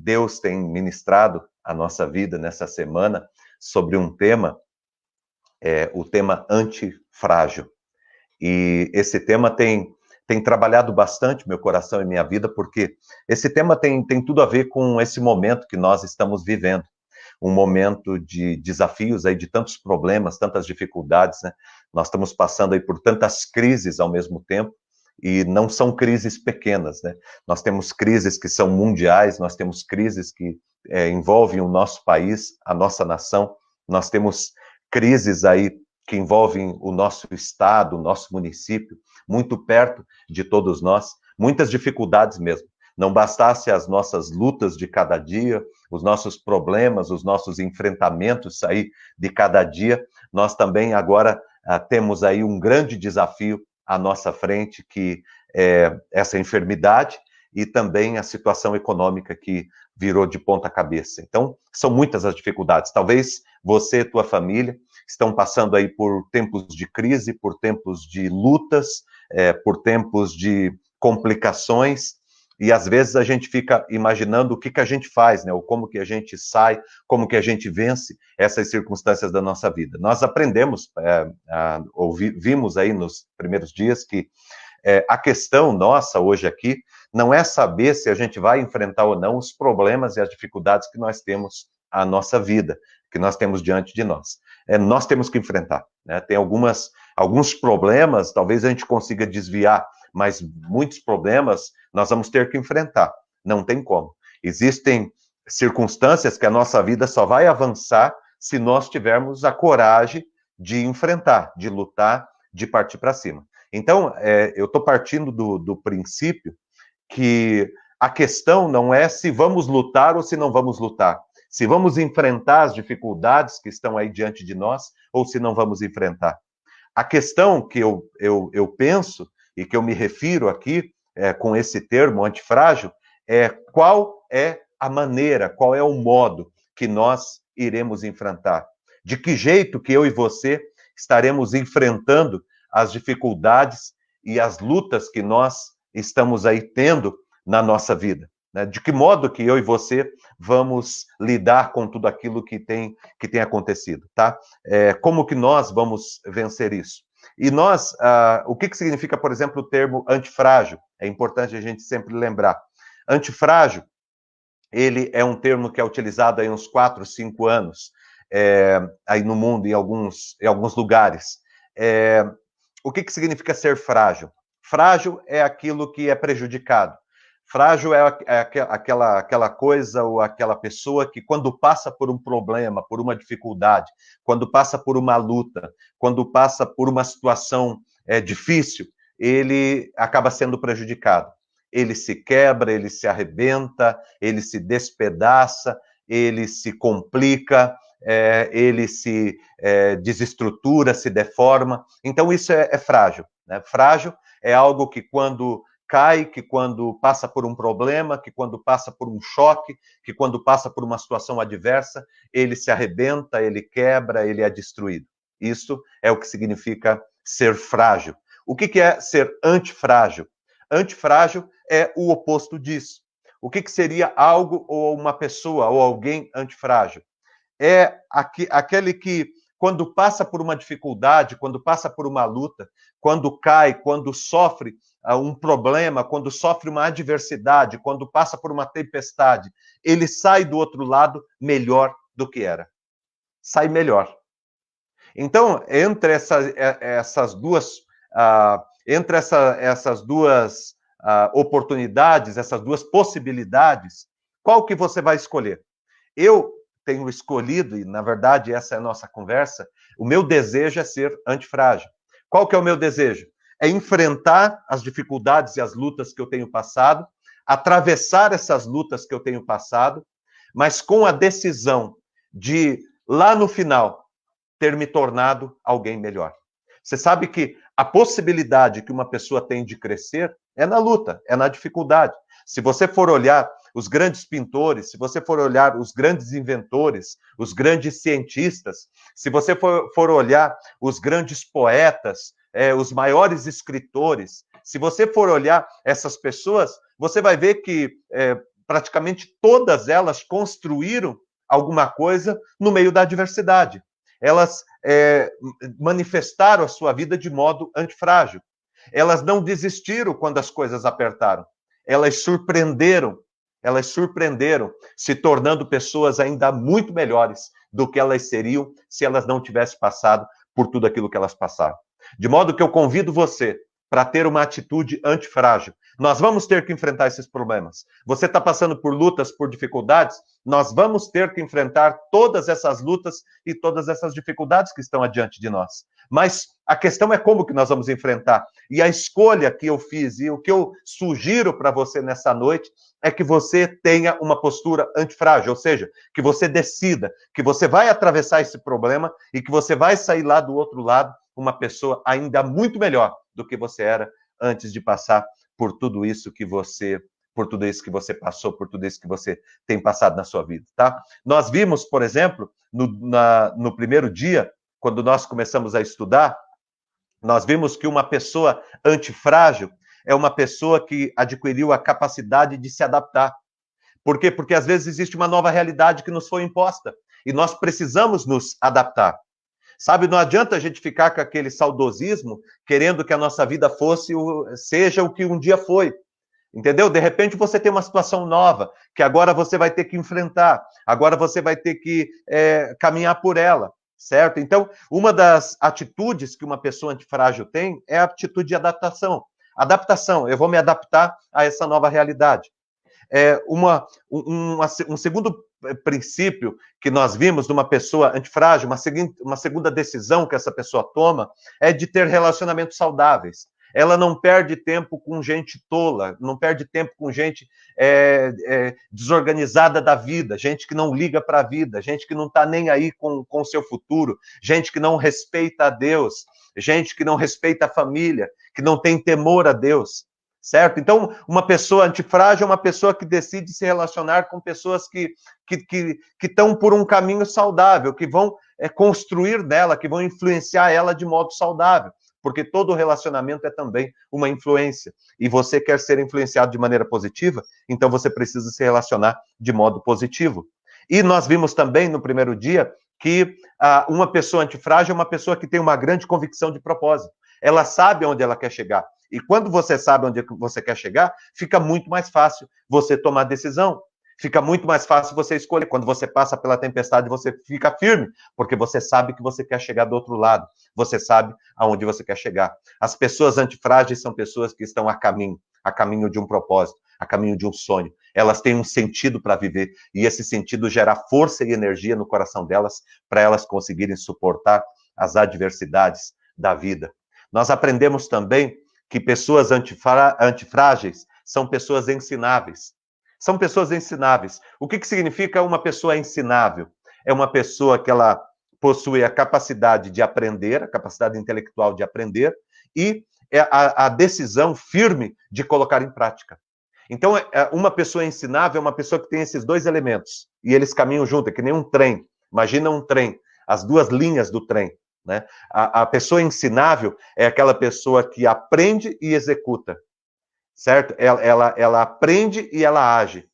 Deus tem ministrado a nossa vida nessa semana sobre um tema, o tema antifrágil. E esse tema tem trabalhado bastante meu coração e minha vida, porque esse tema tem tudo a ver com esse momento que nós estamos vivendo. Um momento de desafios aí, de tantos problemas, tantas dificuldades, né? Nós estamos passando aí por tantas crises ao mesmo tempo, e não são crises pequenas, né? Nós temos crises que são mundiais, nós temos crises que envolvem o nosso país, a nossa nação, nós temos crises aí que envolvem o nosso estado, o nosso município, muito perto de todos nós, muitas dificuldades mesmo. Não bastasse as nossas lutas de cada dia, os nossos problemas, os nossos enfrentamentos aí de cada dia, nós também agora temos aí um grande desafio à nossa frente, que é essa enfermidade e também a situação econômica que virou de ponta cabeça. Então, são muitas as dificuldades. Talvez você e tua família estão passando aí por tempos de crise, por tempos de lutas, por tempos de complicações, e às vezes a gente fica imaginando o que a gente faz, né? Ou como que a gente sai, como que a gente vence essas circunstâncias da nossa vida. Nós aprendemos, vimos aí nos primeiros dias que a questão nossa hoje aqui não é saber se a gente vai enfrentar ou não os problemas e as dificuldades que nós temos à nossa vida, que nós temos diante de nós. Nós temos que enfrentar, né? Tem alguns problemas, talvez a gente consiga desviar, mas muitos problemas nós vamos ter que enfrentar. Não tem como. Existem circunstâncias que a nossa vida só vai avançar se nós tivermos a coragem de enfrentar, de lutar, de partir para cima. Então, eu estou partindo do princípio que a questão não é se vamos lutar ou se não vamos lutar, se vamos enfrentar as dificuldades que estão aí diante de nós ou se não vamos enfrentar. A questão que eu penso e que eu me refiro aqui com esse termo antifrágil é qual é a maneira, qual é o modo que nós iremos enfrentar. De que jeito que eu e você estaremos enfrentando as dificuldades e as lutas que nós estamos aí tendo na nossa vida, né? De que modo que eu e você vamos lidar com tudo aquilo que tem acontecido, tá? Como que nós vamos vencer isso? E nós, o que significa, por exemplo, o termo antifrágil? É importante a gente sempre lembrar. Antifrágil, ele é um termo que é utilizado aí uns 4, 5 anos, aí no mundo, em alguns lugares. O que significa ser frágil? Frágil é aquilo que é prejudicado. Frágil é aquela coisa ou aquela pessoa que, quando passa por um problema, por uma dificuldade, quando passa por uma luta, quando passa por uma situação difícil, ele acaba sendo prejudicado. Ele se quebra, ele se arrebenta, ele se despedaça, ele se complica, ele se desestrutura, se deforma. Então, isso é frágil, né? Frágil é algo que, quando cai, que quando passa por um problema, que quando passa por um choque, que quando passa por uma situação adversa, ele se arrebenta, ele quebra, ele é destruído. Isso é o que significa ser frágil. O que é ser antifrágil? Antifrágil é o oposto disso. O que seria algo ou uma pessoa ou alguém antifrágil? É aquele que, quando passa por uma dificuldade, quando passa por uma luta, quando cai, quando sofre um problema, quando sofre uma adversidade, quando passa por uma tempestade, ele sai do outro lado melhor do que era. Sai melhor. Então, entre essas duas oportunidades, essas duas possibilidades, qual que você vai escolher? Eu tenho escolhido, e na verdade essa é a nossa conversa, o meu desejo é ser antifrágil. Qual que é o meu desejo? É enfrentar as dificuldades e as lutas que eu tenho passado, atravessar essas lutas que eu tenho passado, mas com a decisão de, lá no final, ter me tornado alguém melhor. Você sabe que a possibilidade que uma pessoa tem de crescer é na luta, é na dificuldade. Se você for olhar os grandes pintores, se você for olhar os grandes inventores, os grandes cientistas, se você for olhar os grandes poetas, os maiores escritores, se você for olhar essas pessoas, você vai ver que praticamente todas elas construíram alguma coisa no meio da adversidade. Elas manifestaram a sua vida de modo antifrágil. Elas não desistiram quando as coisas apertaram. Elas surpreenderam, se tornando pessoas ainda muito melhores do que elas seriam se elas não tivessem passado por tudo aquilo que elas passaram. De modo que eu convido você para ter uma atitude antifrágil. Nós vamos ter que enfrentar esses problemas. Você está passando por lutas, por dificuldades, nós vamos ter que enfrentar todas essas lutas e todas essas dificuldades que estão adiante de nós. Mas a questão é como que nós vamos enfrentar. E a escolha que eu fiz e o que eu sugiro para você nessa noite é que você tenha uma postura antifrágil, ou seja, que você decida que você vai atravessar esse problema e que você vai sair lá do outro lado uma pessoa ainda muito melhor do que você era antes de passar por tudo isso que você passou, por tudo isso que você tem passado na sua vida, tá? Nós vimos, por exemplo, no primeiro dia, quando nós começamos a estudar, nós vimos que uma pessoa antifrágil é uma pessoa que adquiriu a capacidade de se adaptar. Por quê? Porque às vezes existe uma nova realidade que nos foi imposta e nós precisamos nos adaptar. Sabe, não adianta a gente ficar com aquele saudosismo, querendo que a nossa vida seja o que um dia foi. Entendeu? De repente você tem uma situação nova, que agora você vai ter que enfrentar, agora você vai ter que caminhar por ela, certo? Então, uma das atitudes que uma pessoa antifrágil tem é a atitude de adaptação. Adaptação, eu vou me adaptar a essa nova realidade. Um segundo princípio que nós vimos numa pessoa antifrágil, uma segunda decisão que essa pessoa toma é de ter relacionamentos saudáveis. Ela não perde tempo com gente tola, não perde tempo com gente desorganizada da vida, gente que não liga para a vida, gente que não está nem aí com o seu futuro, gente que não respeita a Deus, gente que não respeita a família, que não tem temor a Deus. Certo? Então, uma pessoa antifrágil é uma pessoa que decide se relacionar com pessoas que estão por um caminho saudável, que vão construir nela, que vão influenciar ela de modo saudável. Porque todo relacionamento é também uma influência. E você quer ser influenciado de maneira positiva, então você precisa se relacionar de modo positivo. E nós vimos também no primeiro dia que uma pessoa antifrágil é uma pessoa que tem uma grande convicção de propósito. Ela sabe onde ela quer chegar. E quando você sabe onde você quer chegar, fica muito mais fácil você tomar decisão. Fica muito mais fácil você escolher. Quando você passa pela tempestade, você fica firme, porque você sabe que você quer chegar do outro lado. Você sabe aonde você quer chegar. As pessoas antifrágeis são pessoas que estão a caminho de um propósito, a caminho de um sonho. Elas têm um sentido para viver, e esse sentido gera força e energia no coração delas, para elas conseguirem suportar as adversidades da vida. Nós aprendemos também que pessoas antifrágeis são pessoas ensináveis. São pessoas ensináveis. O que significa uma pessoa ensinável? É uma pessoa que ela possui a capacidade de aprender, a capacidade intelectual de aprender, e a decisão firme de colocar em prática. Então, uma pessoa ensinável é uma pessoa que tem esses dois elementos, e eles caminham junto, é que nem um trem. Imagina um trem, as duas linhas do trem. Né? A pessoa ensinável é aquela pessoa que aprende e executa, certo? Ela aprende e ela age,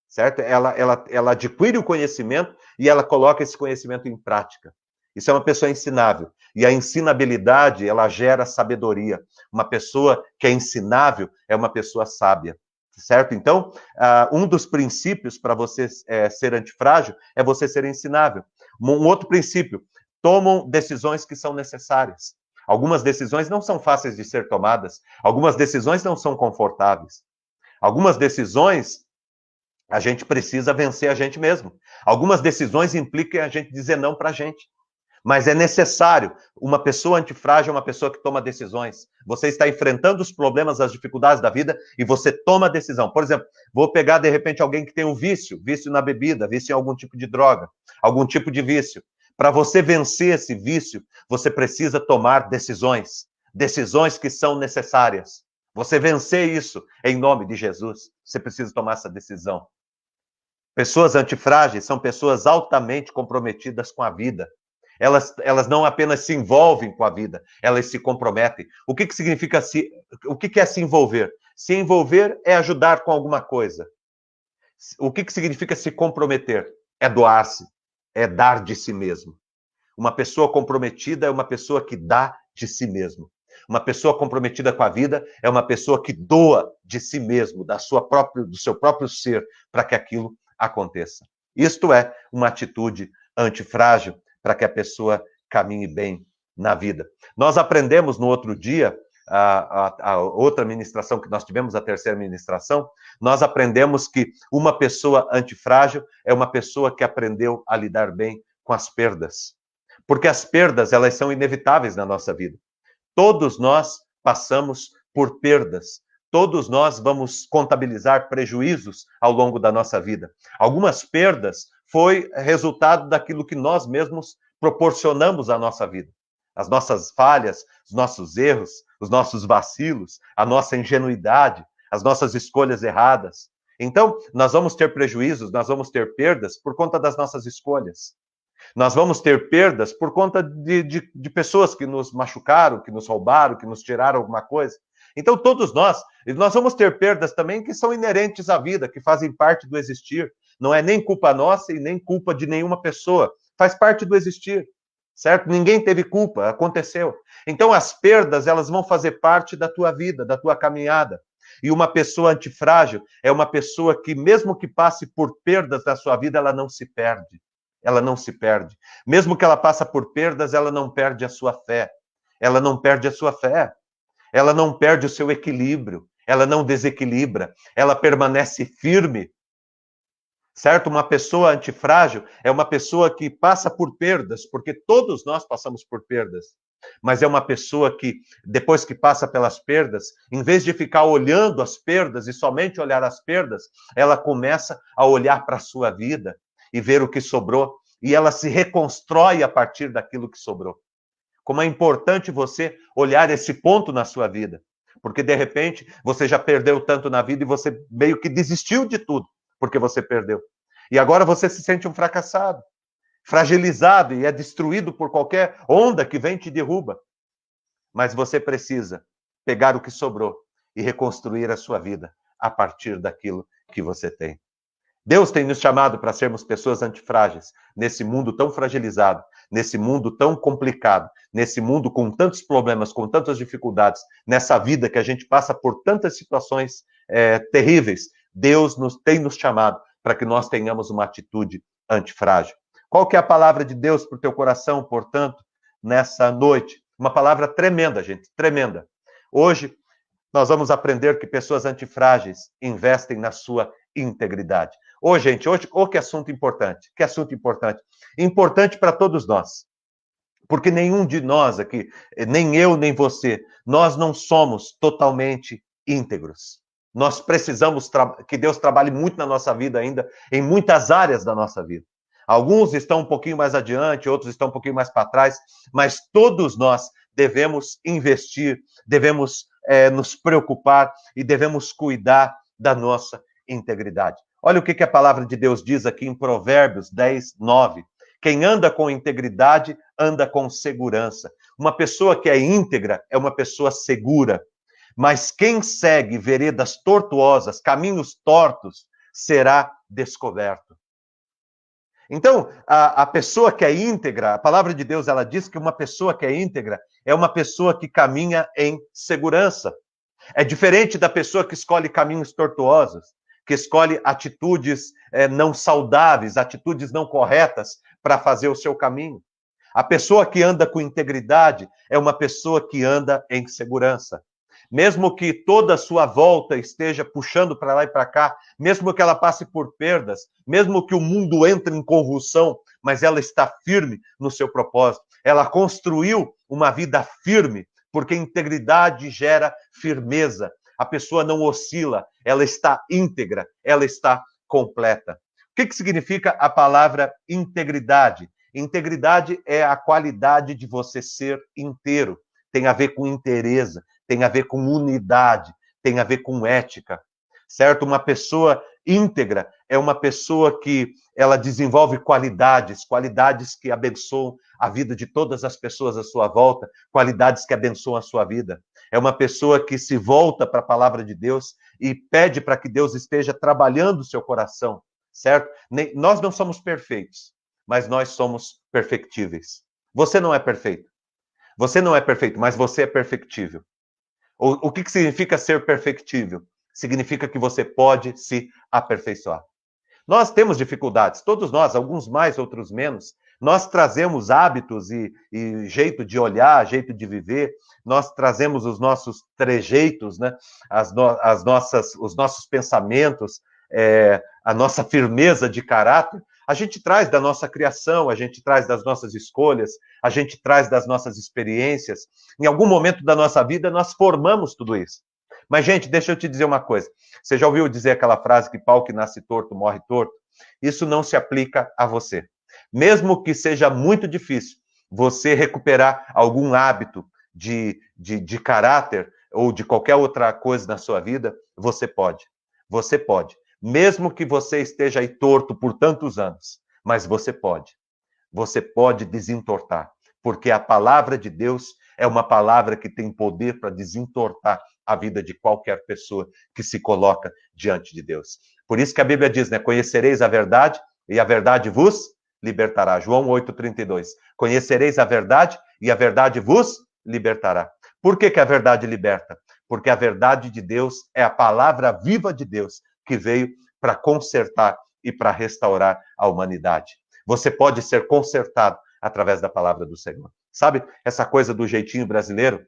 certo? Ela adquire o conhecimento e ela coloca esse conhecimento em prática. Isso é uma pessoa ensinável. E a ensinabilidade, ela gera sabedoria. Uma pessoa que é ensinável é uma pessoa sábia, certo? Então, um dos princípios para você ser antifrágil é você ser ensinável. Um outro princípio, tomam decisões que são necessárias. Algumas decisões não são fáceis de ser tomadas. Algumas decisões não são confortáveis. Algumas decisões a gente precisa vencer a gente mesmo. Algumas decisões implicam a gente dizer não para a gente. Mas é necessário. Uma pessoa antifrágil é uma pessoa que toma decisões. Você está enfrentando os problemas, as dificuldades da vida e você toma decisão. Por exemplo, vou pegar de repente alguém que tem um vício na bebida, vício em algum tipo de droga, algum tipo de vício. Para você vencer esse vício, você precisa tomar decisões. Decisões que são necessárias. Você vencer isso em nome de Jesus, você precisa tomar essa decisão. Pessoas antifrágeis são pessoas altamente comprometidas com a vida. Elas não apenas se envolvem com a vida, elas se comprometem. O que significa o que é se envolver? Se envolver é ajudar com alguma coisa. O que significa se comprometer? É doar-se, é dar de si mesmo. Uma pessoa comprometida é uma pessoa que dá de si mesmo. Uma pessoa comprometida com a vida é uma pessoa que doa de si mesmo, do seu próprio ser, para que aquilo aconteça. Isto é uma atitude antifrágil para que a pessoa caminhe bem na vida. Nós aprendemos no outro dia, a outra ministração que nós tivemos, a terceira ministração, nós aprendemos que uma pessoa antifrágil é uma pessoa que aprendeu a lidar bem com as perdas. Porque as perdas, elas são inevitáveis na nossa vida. Todos nós passamos por perdas. Todos nós vamos contabilizar prejuízos ao longo da nossa vida. Algumas perdas foi resultado daquilo que nós mesmos proporcionamos à nossa vida. As nossas falhas, os nossos erros, os nossos vacilos, a nossa ingenuidade, as nossas escolhas erradas. Então, nós vamos ter prejuízos, nós vamos ter perdas por conta das nossas escolhas. Nós vamos ter perdas por conta de pessoas que nos machucaram, que nos roubaram, que nos tiraram alguma coisa. Então, todos nós vamos ter perdas também que são inerentes à vida, que fazem parte do existir. Não é nem culpa nossa e nem culpa de nenhuma pessoa. Faz parte do existir, certo? Ninguém teve culpa, aconteceu. Então, as perdas, elas vão fazer parte da tua vida, da tua caminhada. E uma pessoa antifrágil é uma pessoa que, mesmo que passe por perdas na sua vida, ela não se perde. Ela não se perde. Mesmo que ela passe por perdas, ela não perde a sua fé. Ela não perde a sua fé. Ela não perde o seu equilíbrio. Ela não desequilibra. Ela permanece firme. Certo? Uma pessoa antifrágil é uma pessoa que passa por perdas, porque todos nós passamos por perdas. Mas é uma pessoa que, depois que passa pelas perdas, em vez de ficar olhando as perdas e somente olhar as perdas, ela começa a olhar para a sua vida e ver o que sobrou, e ela se reconstrói a partir daquilo que sobrou. Como é importante você olhar esse ponto na sua vida, porque de repente você já perdeu tanto na vida e você meio que desistiu de tudo, porque você perdeu. E agora você se sente um fracassado, fragilizado e é destruído por qualquer onda que vem e te derruba. Mas você precisa pegar o que sobrou e reconstruir a sua vida a partir daquilo que você tem. Deus tem nos chamado para sermos pessoas antifrágeis, nesse mundo tão fragilizado, nesse mundo tão complicado, nesse mundo com tantos problemas, com tantas dificuldades, nessa vida que a gente passa por tantas situações terríveis. Deus tem nos chamado para que nós tenhamos uma atitude antifrágil. Qual que é a palavra de Deus para o teu coração, portanto, nessa noite? Uma palavra tremenda, gente, tremenda. Hoje, nós vamos aprender que pessoas antifrágeis investem na sua integridade. Gente, que assunto importante. Que assunto importante. Importante para todos nós. Porque nenhum de nós aqui, nem eu, nem você, nós não somos totalmente íntegros. Nós precisamos que Deus trabalhe muito na nossa vida ainda, em muitas áreas da nossa vida. Alguns estão um pouquinho mais adiante, outros estão um pouquinho mais para trás, mas todos nós devemos investir, devemos nos preocupar e devemos cuidar da nossa integridade. Olha o que a palavra de Deus diz aqui em Provérbios 10, 9. Quem anda com integridade, anda com segurança. Uma pessoa que é íntegra é uma pessoa segura. Mas quem segue veredas tortuosas, caminhos tortos, será descoberto. Então, a pessoa que é íntegra, a palavra de Deus, ela diz que uma pessoa que é íntegra é uma pessoa que caminha em segurança. É diferente da pessoa que escolhe caminhos tortuosos, que escolhe atitudes não saudáveis, atitudes não corretas para fazer o seu caminho. A pessoa que anda com integridade é uma pessoa que anda em segurança. Mesmo que toda a sua volta esteja puxando para lá e para cá, mesmo que ela passe por perdas, mesmo que o mundo entre em convulsão, mas ela está firme no seu propósito. Ela construiu uma vida firme, porque integridade gera firmeza. A pessoa não oscila, ela está íntegra, ela está completa. O que significa a palavra integridade? Integridade é a qualidade de você ser inteiro. Tem a ver com inteireza, tem a ver com unidade, tem a ver com ética, certo? Uma pessoa íntegra é uma pessoa que ela desenvolve qualidades que abençoam a vida de todas as pessoas à sua volta, qualidades que abençoam a sua vida. é uma pessoa que se volta para a palavra de Deus e pede para que Deus esteja trabalhando o seu coração, certo? Nós não somos perfeitos, mas nós somos perfectíveis. Você não é perfeito. Você não é perfeito, mas você é perfectível. O que significa ser perfectível? Significa que você pode se aperfeiçoar. Nós temos dificuldades, todos nós, alguns mais, outros menos. Nós trazemos hábitos e jeito de olhar, jeito de viver. Nós trazemos os nossos trejeitos, né? Os nossos pensamentos, a nossa firmeza de caráter. A gente traz da nossa criação, a gente traz das nossas escolhas, a gente traz das nossas experiências. Em algum momento da nossa vida, nós formamos tudo isso. Mas, gente, deixa eu te dizer uma coisa. Você já ouviu dizer aquela frase que pau que nasce torto, morre torto? Isso não se aplica a você. Mesmo que seja muito difícil você recuperar algum hábito de caráter ou de qualquer outra coisa na sua vida, você pode. Você pode. Mesmo que você esteja aí torto por tantos anos, mas você pode. Você pode desentortar, porque a palavra de Deus é uma palavra que tem poder para desentortar a vida de qualquer pessoa que se coloca diante de Deus. Por isso que a Bíblia diz, né? Conhecereis a verdade e a verdade vos libertará. João 8,32. Conhecereis a verdade e a verdade vos libertará. Por que a verdade liberta? Porque a verdade de Deus é a palavra viva de Deus que veio para consertar e para restaurar a humanidade. Você pode ser consertado através da palavra do Senhor. Sabe essa coisa do jeitinho brasileiro,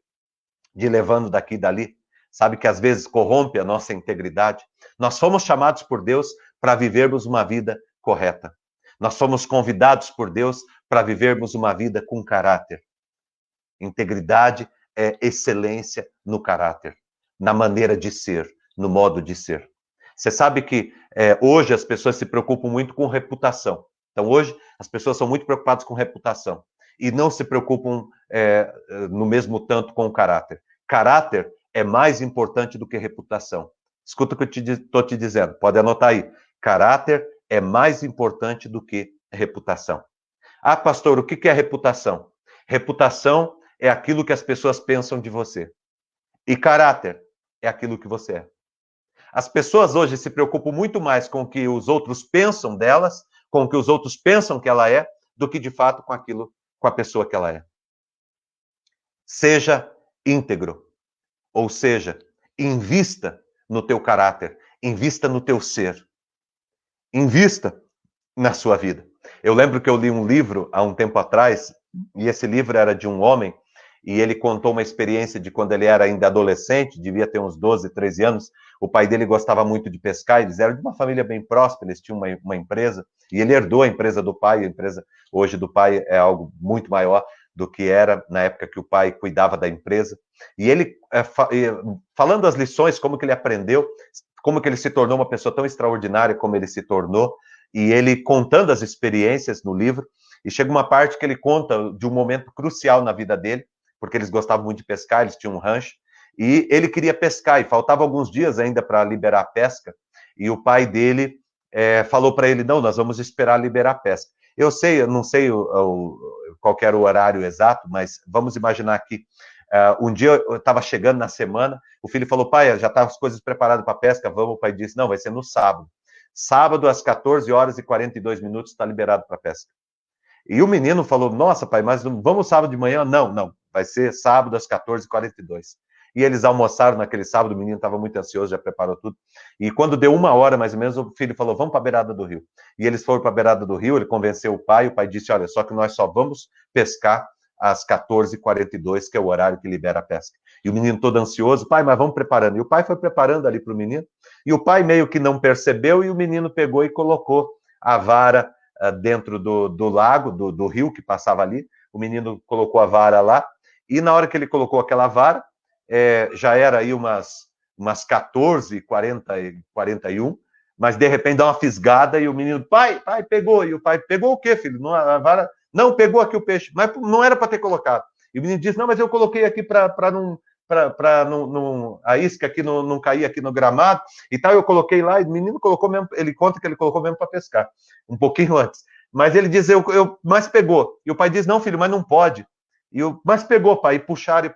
de levando daqui e dali? Sabe que às vezes corrompe a nossa integridade? Nós fomos chamados por Deus para vivermos uma vida correta. Nós fomos convidados por Deus para vivermos uma vida com caráter. Integridade é excelência no caráter, na maneira de ser, no modo de ser. Você sabe que hoje as pessoas se preocupam muito com reputação. Então, hoje, as pessoas são muito preocupadas com reputação e não se preocupam no mesmo tanto com o caráter. Caráter é mais importante do que reputação. Escuta o que eu estou te dizendo, pode anotar aí. Caráter é mais importante do que reputação. Ah, pastor, o que é reputação? Reputação é aquilo que as pessoas pensam de você. E caráter é aquilo que você é. As pessoas hoje se preocupam muito mais com o que os outros pensam delas, com o que os outros pensam que ela é, do que de fato com a pessoa que ela é. Seja íntegro, ou seja, invista no teu caráter, invista no teu ser, invista na sua vida. Eu lembro que eu li um livro há um tempo atrás, e esse livro era de um homem, e ele contou uma experiência de quando ele era ainda adolescente, devia ter uns 12, 13 anos, o pai dele gostava muito de pescar, eles eram de uma família bem próspera, eles tinham uma empresa, e ele herdou a empresa do pai, a empresa hoje do pai é algo muito maior do que era na época que o pai cuidava da empresa, e ele, falando as lições, como que ele aprendeu, como que ele se tornou uma pessoa tão extraordinária como ele se tornou, e ele contando as experiências no livro, e chega uma parte que ele conta de um momento crucial na vida dele, porque eles gostavam muito de pescar, eles tinham um rancho, e ele queria pescar, e faltava alguns dias ainda para liberar a pesca, e o pai dele falou para ele, não, nós vamos esperar liberar a pesca. Eu não sei qual era o horário exato, mas vamos imaginar que um dia eu estava chegando na semana, o filho falou, pai, já tá as coisas preparadas para a pesca, vamos, o pai disse, não, vai ser no sábado. Sábado, às 14 horas e 42 minutos, está liberado para pesca. E o menino falou, nossa, pai, mas vamos sábado de manhã? Não, vai ser sábado às 14h42. E eles almoçaram naquele sábado, o menino estava muito ansioso, já preparou tudo. E quando deu 1 hora, mais ou menos, o filho falou, vamos para a beirada do rio. E eles foram para a beirada do rio, ele convenceu o pai disse, olha, só que nós só vamos pescar às 14h42, que é o horário que libera a pesca. E o menino todo ansioso, pai, mas vamos preparando. E o pai foi preparando ali para o menino, e o pai meio que não percebeu, e o menino pegou e colocou a vara dentro do lago, do rio que passava ali. O menino colocou a vara lá, e na hora que ele colocou aquela vara, já era aí umas 14h41, mas de repente dá uma fisgada e o menino, pai, pegou. E o pai, pegou o quê, filho? Não, a vara... Não, pegou aqui o peixe, mas não era para ter colocado. E o menino disse, não, mas eu coloquei aqui para a isca aqui não cair aqui no gramado e tal, eu coloquei lá, e o menino colocou mesmo, ele conta que ele colocou mesmo para pescar, um pouquinho antes. Mas ele diz, mas pegou. E o pai diz, não, filho, mas não pode. Mas pegou, pai, e puxaram,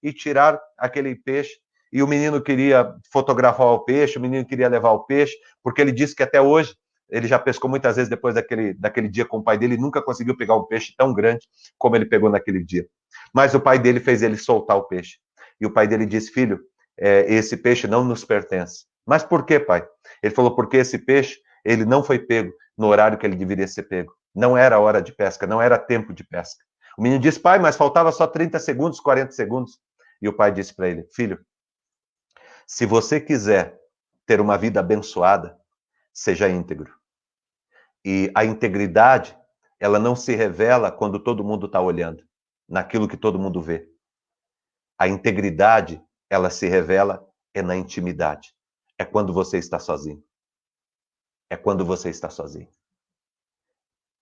e tiraram aquele peixe. E o menino queria fotografar o peixe, o menino queria levar o peixe, porque ele disse que até hoje, ele já pescou muitas vezes depois daquele dia com o pai dele, e nunca conseguiu pegar um peixe tão grande como ele pegou naquele dia. Mas o pai dele fez ele soltar o peixe. E o pai dele disse, filho, esse peixe não nos pertence. Mas por quê, pai? Ele falou, porque esse peixe, ele não foi pego no horário que ele deveria ser pego. Não era hora de pesca, não era tempo de pesca. O menino disse, pai, mas faltava só 30 segundos, 40 segundos. E o pai disse para ele, filho, se você quiser ter uma vida abençoada, seja íntegro. E a integridade, ela não se revela quando todo mundo está olhando, naquilo que todo mundo vê. A integridade, ela se revela na intimidade. É quando você está sozinho. É quando você está sozinho.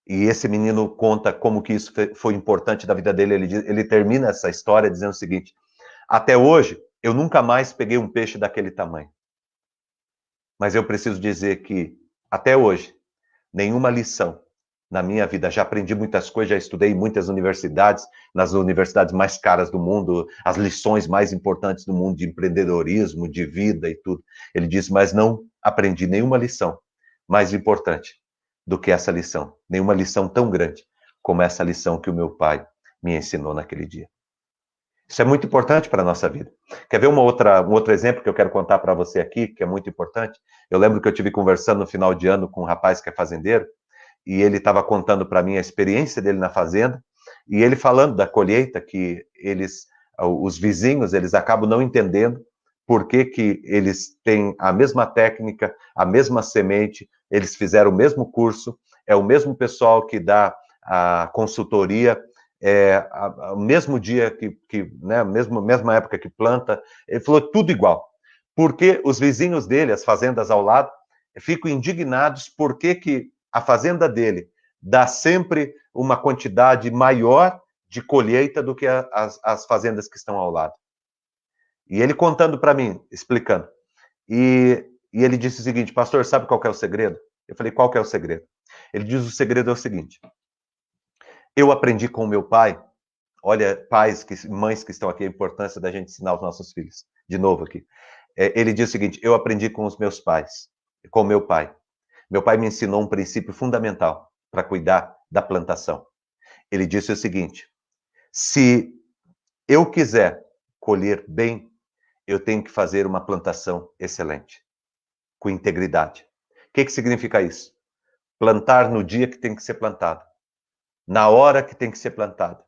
E esse menino conta como que isso foi importante da vida dele. Ele termina essa história dizendo o seguinte, até hoje, eu nunca mais peguei um peixe daquele tamanho. Mas eu preciso dizer que, até hoje, nenhuma lição na minha vida, já aprendi muitas coisas, já estudei em muitas universidades, nas universidades mais caras do mundo, as lições mais importantes do mundo de empreendedorismo, de vida e tudo. Ele disse, mas não aprendi nenhuma lição mais importante do que essa lição. Nenhuma lição tão grande como essa lição que o meu pai me ensinou naquele dia. Isso é muito importante para a nossa vida. Quer ver um outro exemplo que eu quero contar para você aqui, que é muito importante? Eu lembro que eu estive conversando no final de ano com um rapaz que é fazendeiro, e ele estava contando para mim a experiência dele na fazenda, e ele falando da colheita, que os vizinhos, eles acabam não entendendo por que eles têm a mesma técnica, a mesma semente, eles fizeram o mesmo curso, é o mesmo pessoal que dá a consultoria, o mesmo dia né, mesma época que planta, ele falou tudo igual. Porque os vizinhos dele, as fazendas ao lado, ficam indignados porque a fazenda dele dá sempre uma quantidade maior de colheita do que as fazendas que estão ao lado. E ele contando para mim, explicando. E ele disse o seguinte, pastor, sabe qual que é o segredo? Eu falei, qual que é o segredo? Ele diz, o segredo é o seguinte, eu aprendi com o meu pai, olha, pais, mães que estão aqui, a importância da gente ensinar os nossos filhos, de novo aqui. Ele diz o seguinte, eu aprendi com os meus pais, com o meu pai. Meu pai me ensinou um princípio fundamental para cuidar da plantação. Ele disse o seguinte, se eu quiser colher bem, eu tenho que fazer uma plantação excelente, com integridade. O que significa isso? Plantar no dia que tem que ser plantado, na hora que tem que ser plantado,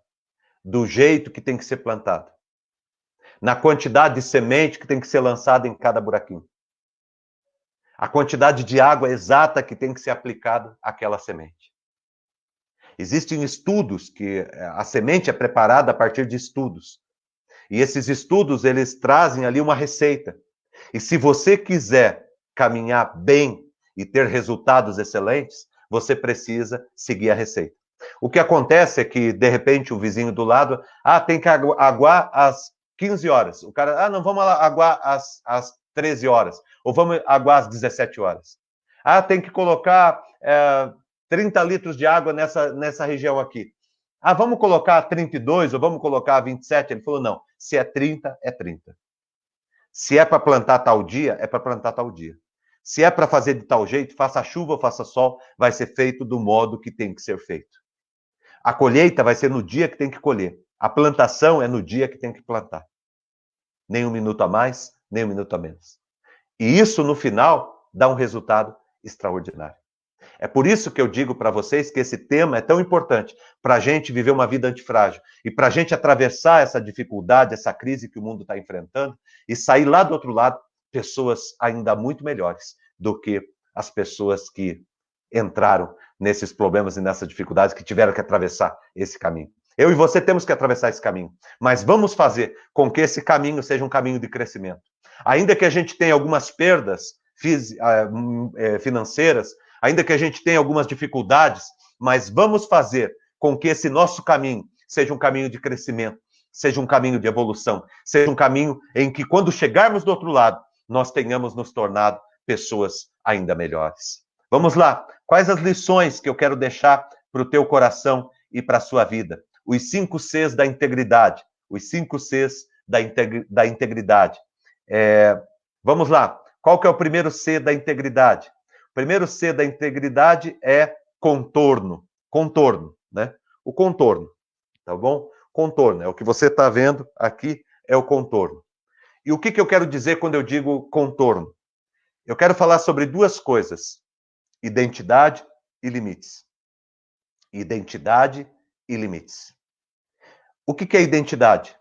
do jeito que tem que ser plantado, na quantidade de semente que tem que ser lançada em cada buraquinho, a quantidade de água exata que tem que ser aplicada àquela semente. Existem estudos que a semente é preparada a partir de estudos. E esses estudos, eles trazem ali uma receita. E se você quiser caminhar bem e ter resultados excelentes, você precisa seguir a receita. O que acontece é que, de repente, o vizinho do lado, tem que aguar às 15 horas. O cara, não, vamos lá aguar às 13 horas. Ou vamos aguar às 17 horas. Tem que colocar 30 litros de água nessa região aqui. Vamos colocar 32 ou vamos colocar 27? Ele falou, não, se é 30, é 30. Se é para plantar tal dia, é para plantar tal dia. Se é para fazer de tal jeito, faça chuva ou faça sol, vai ser feito do modo que tem que ser feito. A colheita vai ser no dia que tem que colher. A plantação é no dia que tem que plantar. Nem um minuto a mais, nem um minuto a menos. E isso, no final, dá um resultado extraordinário. É por isso que eu digo para vocês que esse tema é tão importante para a gente viver uma vida antifrágil e para a gente atravessar essa dificuldade, essa crise que o mundo está enfrentando e sair lá do outro lado pessoas ainda muito melhores do que as pessoas que entraram nesses problemas e nessas dificuldades, que tiveram que atravessar esse caminho. Eu e você temos que atravessar esse caminho, mas vamos fazer com que esse caminho seja um caminho de crescimento. Ainda que a gente tenha algumas perdas financeiras, ainda que a gente tenha algumas dificuldades, mas vamos fazer com que esse nosso caminho seja um caminho de crescimento, seja um caminho de evolução, seja um caminho em que, quando chegarmos do outro lado, nós tenhamos nos tornado pessoas ainda melhores. Vamos lá. Quais as lições que eu quero deixar para o teu coração e para a sua vida? Os 5 Cs da integridade, os 5 Cs da integridade. Vamos lá. Qual que é o primeiro C da integridade? O primeiro C da integridade é contorno. Contorno, né? O contorno, tá bom? Contorno, é o que você está vendo aqui, é o contorno. E o que eu quero dizer quando eu digo contorno? Eu quero falar sobre duas coisas: identidade e limites. Identidade e limites. O que é identidade?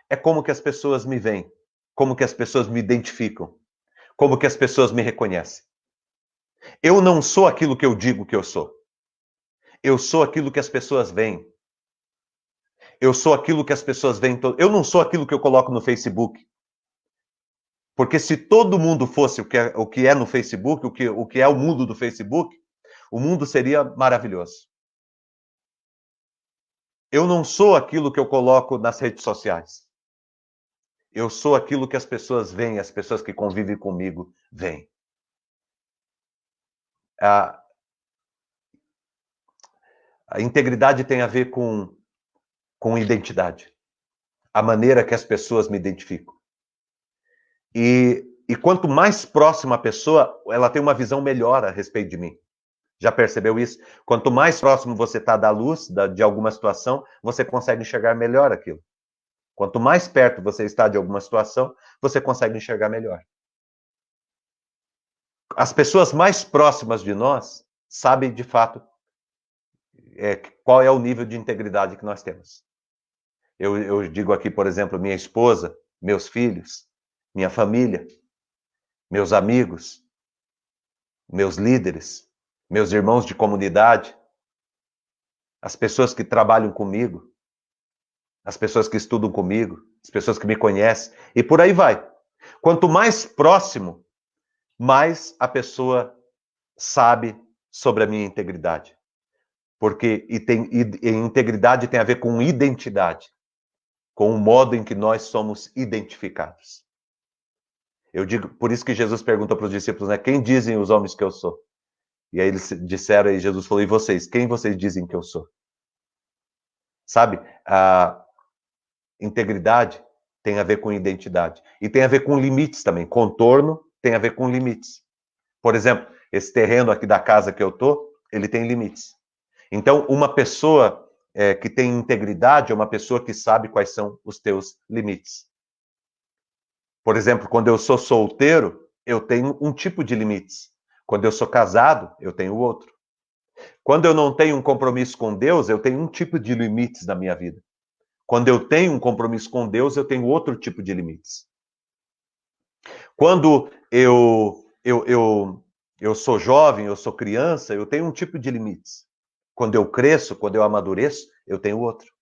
É como que as pessoas me veem, como que as pessoas me identificam, como que as pessoas me reconhecem. Eu não sou aquilo que eu digo que eu sou. Eu sou aquilo que as pessoas veem. Eu sou aquilo que as pessoas veem. Eu não sou aquilo que eu coloco no Facebook. Porque se todo mundo fosse o que é no Facebook, o que é o mundo do Facebook, o mundo seria maravilhoso. Eu não sou aquilo que eu coloco nas redes sociais. Eu sou aquilo que as pessoas veem, as pessoas que convivem comigo veem. A integridade tem a ver com identidade. A maneira que as pessoas me identificam. E quanto mais próxima a pessoa, ela tem uma visão melhor a respeito de mim. Já percebeu isso? Quanto mais próximo você está da luz, de alguma situação, você consegue enxergar melhor aquilo. Quanto mais perto você está de alguma situação, você consegue enxergar melhor. As pessoas mais próximas de nós sabem, de fato, qual é o nível de integridade que nós temos. Eu digo aqui, por exemplo, minha esposa, meus filhos, minha família, meus amigos, meus líderes, meus irmãos de comunidade, as pessoas que trabalham comigo, as pessoas que estudam comigo, as pessoas que me conhecem, e por aí vai. Quanto mais próximo, mais a pessoa sabe sobre a minha integridade. Porque integridade tem a ver com identidade, com o modo em que nós somos identificados. Eu digo, por isso que Jesus pergunta para os discípulos, né? Quem dizem os homens que eu sou? E aí eles disseram, e Jesus falou, e vocês? Quem vocês dizem que eu sou? Sabe? A integridade tem a ver com identidade. E tem a ver com limites também. Contorno tem a ver com limites. Por exemplo, esse terreno aqui da casa que eu tô, ele tem limites. Então, uma pessoa que tem integridade é uma pessoa que sabe quais são os teus limites. Por exemplo, quando eu sou solteiro, eu tenho um tipo de limites. Quando eu sou casado, eu tenho outro. Quando eu não tenho um compromisso com Deus, eu tenho um tipo de limites na minha vida. Quando eu tenho um compromisso com Deus, eu tenho outro tipo de limites. Quando eu sou jovem, eu sou criança, eu tenho um tipo de limites. Quando eu cresço, quando eu amadureço, eu tenho outro.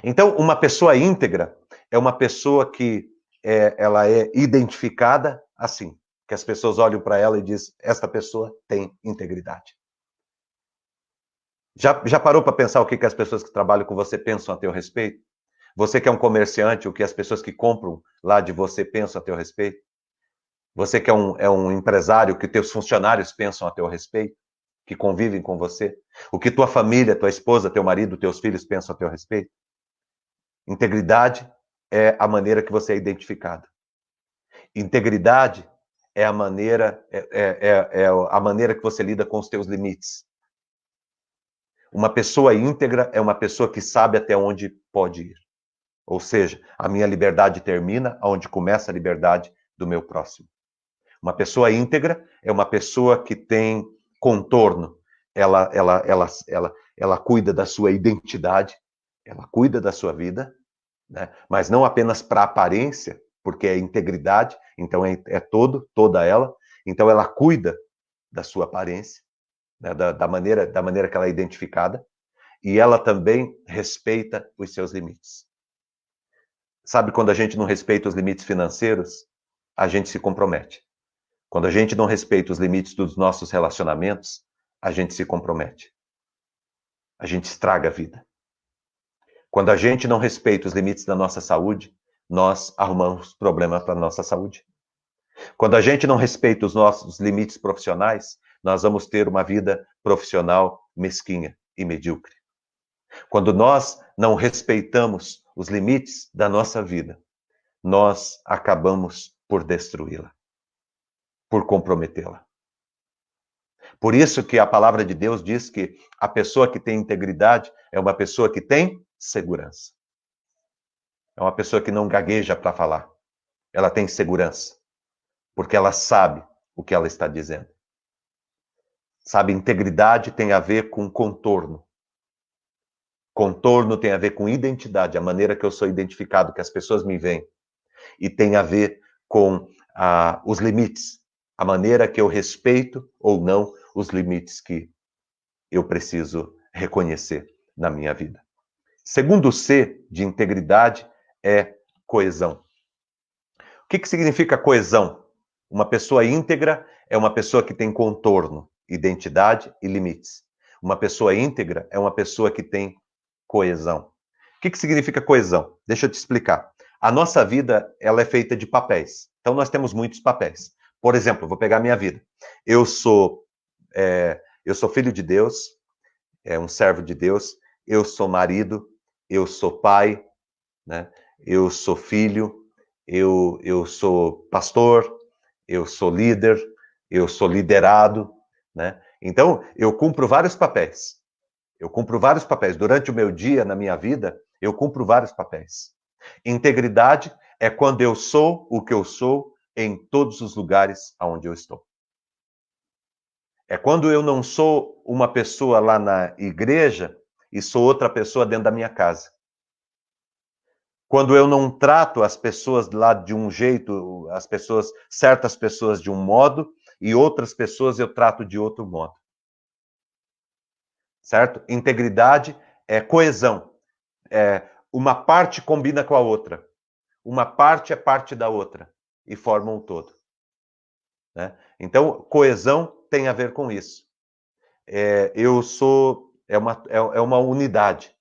Então, uma pessoa íntegra é uma pessoa que ela é identificada assim, que as pessoas olham para ela e dizem, esta pessoa tem integridade. Já parou para pensar o que as pessoas que trabalham com você pensam a teu respeito? Você que é um comerciante, o que as pessoas que compram lá de você pensam a teu respeito? Você que é um empresário, o que teus funcionários pensam a teu respeito? Que convivem com você? O que tua família, tua esposa, teu marido, teus filhos pensam a teu respeito? Integridade é a maneira que você é identificado. Integridade é a maneira, a maneira que você lida com os teus limites. Uma pessoa íntegra é uma pessoa que sabe até onde pode ir. Ou seja, a minha liberdade termina onde começa a liberdade do meu próximo. Uma pessoa íntegra é uma pessoa que tem contorno. Ela cuida da sua identidade, ela cuida da sua vida, né? Mas não apenas para aparência, porque é integridade, então toda ela. Então ela cuida da sua aparência, né? da maneira que ela é identificada, e ela também respeita os seus limites. Sabe quando a gente não respeita os limites financeiros, a gente se compromete. Quando a gente não respeita os limites dos nossos relacionamentos, a gente se compromete. A gente estraga a vida. Quando a gente não respeita os limites da nossa saúde, nós arrumamos problemas para a nossa saúde. Quando a gente não respeita os nossos limites profissionais, nós vamos ter uma vida profissional mesquinha e medíocre. Quando nós não respeitamos os limites da nossa vida, nós acabamos por destruí-la, por comprometê-la. Por isso que a palavra de Deus diz que a pessoa que tem integridade é uma pessoa que tem segurança. É uma pessoa que não gagueja para falar. Ela tem segurança, porque ela sabe o que ela está dizendo. Sabe, integridade tem a ver com contorno. Contorno tem a ver com identidade, a maneira que eu sou identificado, que as pessoas me veem. E tem a ver com os limites, a maneira que eu respeito ou não os limites que eu preciso reconhecer na minha vida. Segundo C de integridade é coesão. O que significa coesão? Uma pessoa íntegra é uma pessoa que tem contorno, identidade e limites. Uma pessoa íntegra é uma pessoa que tem coesão. O que significa coesão? Deixa eu te explicar. A nossa vida, ela é feita de papéis. Então, nós temos muitos papéis. Por exemplo, vou pegar a minha vida. Eu sou filho de Deus, um servo de Deus. Eu sou marido, eu sou pai, né? Eu sou filho, eu sou pastor, eu sou líder, eu sou liderado, né? Então, eu cumpro vários papéis. Eu cumpro vários papéis. Durante o meu dia, na minha vida, eu cumpro vários papéis. Integridade é quando eu sou o que eu sou em todos os lugares onde eu estou. É quando eu não sou uma pessoa lá na igreja e sou outra pessoa dentro da minha casa. Quando eu não trato as pessoas lá de um jeito, certas pessoas de um modo e outras pessoas eu trato de outro modo. Certo? Integridade é coesão. Uma parte combina com a outra. Uma parte é parte da outra e formam um todo. Né? Então, coesão tem a ver com isso. É uma unidade.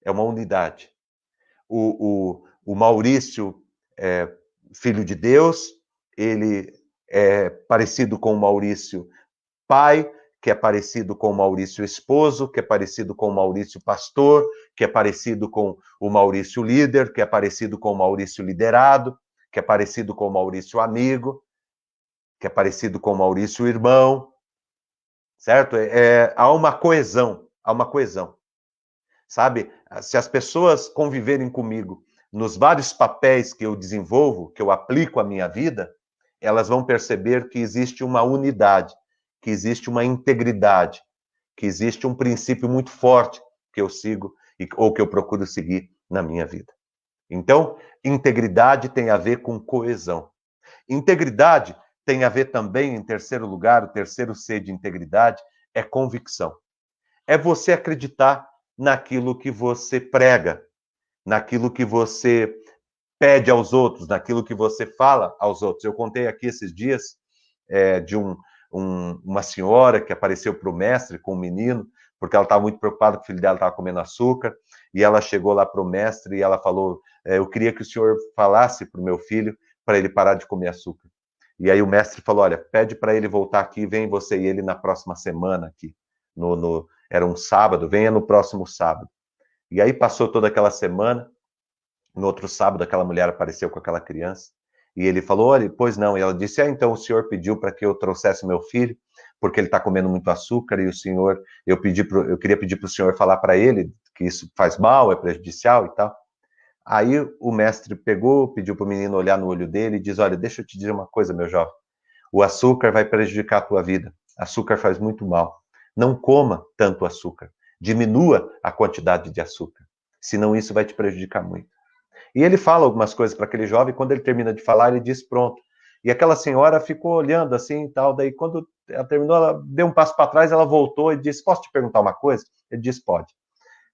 É uma unidade. O Maurício é filho de Deus, ele é parecido com o Maurício pai, que é parecido com o Maurício esposo, que é parecido com o Maurício pastor, que é parecido com o Maurício líder, que é parecido com o Maurício liderado, que é parecido com o Maurício amigo, que é parecido com o Maurício irmão, certo? Há uma coesão, sabe? Se as pessoas conviverem comigo nos vários papéis que eu desenvolvo, que eu aplico à minha vida, elas vão perceber que existe uma unidade, que existe uma integridade, que existe um princípio muito forte que eu sigo ou que eu procuro seguir na minha vida. Então, integridade tem a ver com coesão. Integridade tem a ver também, em terceiro lugar, o terceiro C de integridade é convicção. É você acreditar naquilo que você prega, naquilo que você pede aos outros, naquilo que você fala aos outros. Eu contei aqui esses dias de uma senhora que apareceu para o mestre com um menino, porque ela estava muito preocupada que o filho dela estava comendo açúcar, e ela chegou lá para o mestre e ela falou, eu queria que o senhor falasse para o meu filho para ele parar de comer açúcar. E aí o mestre falou, olha, pede para ele voltar aqui, vem você e ele na próxima semana aqui. Era um sábado, venha no próximo sábado. E aí passou toda aquela semana, no outro sábado aquela mulher apareceu com aquela criança, e ele falou, olha, pois não, e ela disse, então o senhor pediu para que eu trouxesse meu filho, porque ele está comendo muito açúcar, e o senhor, eu queria pedir para o senhor falar para ele que isso faz mal, é prejudicial e tal. Aí o mestre pegou, pediu para o menino olhar no olho dele e diz, olha, deixa eu te dizer uma coisa, meu jovem, o açúcar vai prejudicar a tua vida, açúcar faz muito mal, não coma tanto açúcar, diminua a quantidade de açúcar, senão isso vai te prejudicar muito. E ele fala algumas coisas para aquele jovem, quando ele termina de falar, ele diz pronto. E aquela senhora ficou olhando assim e tal, daí quando ela terminou, ela deu um passo para trás, ela voltou e disse, posso te perguntar uma coisa? Ele disse, pode.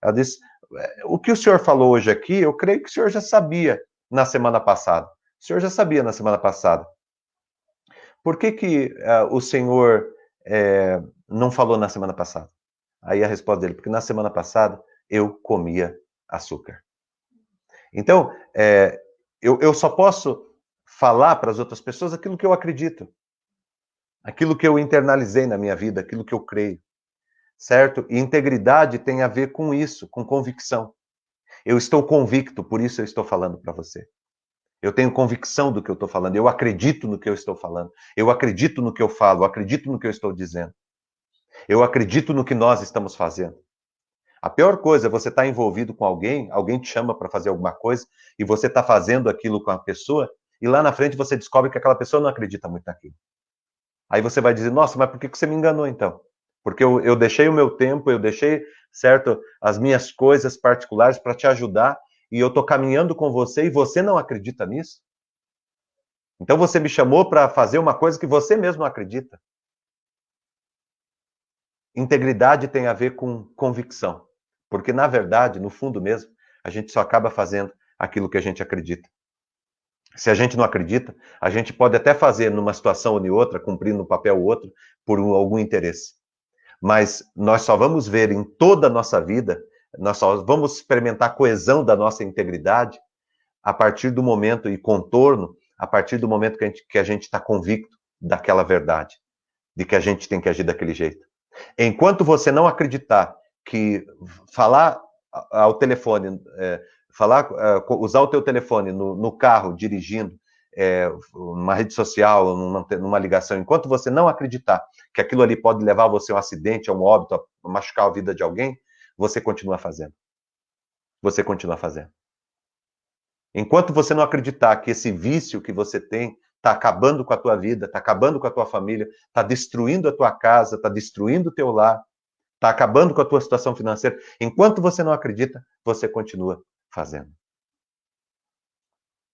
Ela disse, o que o senhor falou hoje aqui, eu creio que o senhor já sabia na semana passada. O senhor já sabia na semana passada. Por que o senhor não falou na semana passada? Aí a resposta dele, porque na semana passada eu comia açúcar. Então, eu só posso falar para as outras pessoas aquilo que eu acredito, aquilo que eu internalizei na minha vida, aquilo que eu creio, certo? E integridade tem a ver com isso, com convicção. Eu estou convicto, por isso eu estou falando para você. Eu tenho convicção do que eu estou falando, eu acredito no que eu estou falando, eu acredito no que eu falo, eu acredito no que eu estou dizendo, eu acredito no que nós estamos fazendo. A pior coisa é você estar envolvido com alguém, alguém te chama para fazer alguma coisa, e você está fazendo aquilo com a pessoa, e lá na frente você descobre que aquela pessoa não acredita muito naquilo. Aí você vai dizer, nossa, mas por que você me enganou então? Porque eu deixei o meu tempo, eu deixei, certo, as minhas coisas particulares para te ajudar, e eu estou caminhando com você e você não acredita nisso? Então você me chamou para fazer uma coisa que você mesmo não acredita. Integridade tem a ver com convicção. Porque, na verdade, no fundo mesmo, a gente só acaba fazendo aquilo que a gente acredita. Se a gente não acredita, a gente pode até fazer numa situação ou em outra, cumprindo um papel ou outro, por algum interesse. Mas nós só vamos ver em toda a nossa vida, nós só vamos experimentar a coesão da nossa integridade a partir do momento e contorno, a partir do momento que a gente está convicto daquela verdade, de que a gente tem que agir daquele jeito. Enquanto você não acreditar que falar ao telefone, usar o teu telefone no carro, dirigindo, numa rede social, numa ligação, enquanto você não acreditar que aquilo ali pode levar você a um acidente, a um óbito, a machucar a vida de alguém, você continua fazendo. Você continua fazendo. Enquanto você não acreditar que esse vício que você tem está acabando com a tua vida, está acabando com a tua família, está destruindo a tua casa, está destruindo o teu lar, está acabando com a tua situação financeira, enquanto você não acredita, você continua fazendo.